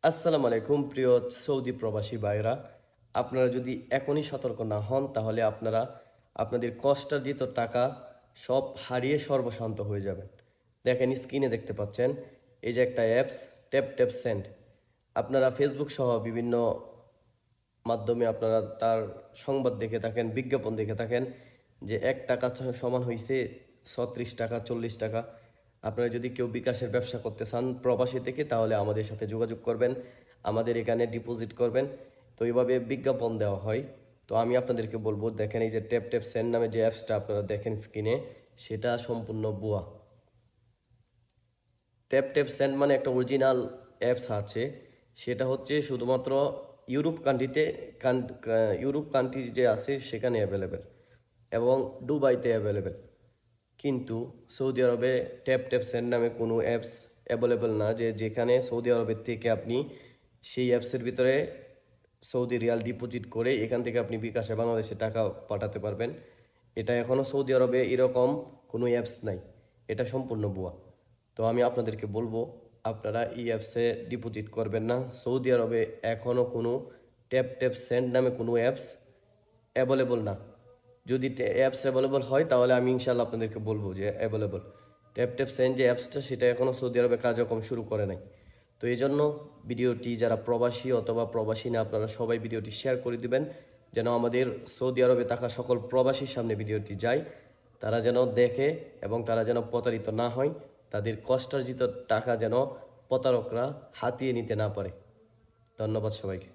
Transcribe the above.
আসসালামু আলাইকুম প্রিয় সৌদি প্রবাসী ভাইরা। আপনারা যদি এখনই সতর্ক না হন তাহলে আপনারা আপনাদের কষ্টার্জিত টাকা সব হারিয়ে সর্বশান্ত হয়ে যাবেন। দেখেন স্ক্রিনে দেখতে পাচ্ছেন এই যে একটা অ্যাপস ট্যাপ ট্যাপ সেন্ড। আপনারা ফেসবুক সহ বিভিন্ন মাধ্যমে আপনারা তার সংবাদ দেখে থাকেন, বিজ্ঞাপন দেখে থাকেন যে 1 টাকা সমান হয়েছে 36 টাকা 40 টাকা। আপনারা যদি কেউ বিকাশের ব্যবসা করতে চান প্রবাসী থেকে তাহলে আমাদের সাথে যোগাযোগ করবেন, আমাদের এখানে ডিপোজিট করবেন। তো এইভাবে বিজ্ঞাপন দেওয়া হয়। তো আমি আপনাদেরকে বলবো, দেখেন এই যে ট্যাপ ট্যাপ সেন্ড নামে যে অ্যাপসটা আপনারা দেখেন স্ক্রিনে, সেটা সম্পূর্ণ ভুয়া। ট্যাপ ট্যাপ সেন্ড মানে একটা অরিজিনাল অ্যাপস আছে, সেটা হচ্ছে শুধুমাত্র ইউরোপ কান্ট্রিতে ইউরোপ কান্ট্রি যে আছে সেখানে অ্যাভেলেবেল এবং দুবাইতে অ্যাভেলেবেল। কিন্তু সৌদি আরবে ট্যাপ ট্যাপ সেন্ড নামে কোনো অ্যাপস অ্যাভেলেবেল না, যেখানে সৌদি আরবের থেকে আপনি সেই অ্যাপসের ভিতরে সৌদি রিয়াল ডিপোজিট করে এখান থেকে আপনি বিকাশে বাংলাদেশে টাকা পাঠাতে পারবেন। এটা এখনও সৌদি আরবে এরকম কোনো অ্যাপস নাই, এটা সম্পূর্ণ ভুয়া। তো আমি আপনাদেরকে বলবো আপনারা এই অ্যাপসে ডিপোজিট করবেন না। সৌদি আরবে এখনও কোনো ট্যাপ ট্যাপ সেন্ড নামে কোনো অ্যাপস অ্যাভেলেবল না। যদি অ্যাপস অ্যাভেলেবল হয় তাহলে আমি ইনশাল্লাহ আপনাদেরকে বলবো যে অ্যাভেলেবল। ট্যাপ ট্যাপ সেন্ড যে অ্যাপসটা সেটা এখনও সৌদি আরবে কার্যক্রম শুরু করে নাই। তো এই জন্য ভিডিওটি যারা প্রবাসী অথবা প্রবাসী না আপনারা সবাই ভিডিওটি শেয়ার করে দিবেন, যেন আমাদের সৌদি আরবে থাকা সকল প্রবাসীর সামনে ভিডিওটি যায়, তারা যেন দেখে এবং তারা যেন প্রতারিত না হয়, তাদের কষ্টার্জিত টাকা যেন প্রতারকরা হাতিয়ে নিতে না পারে। ধন্যবাদ সবাইকে।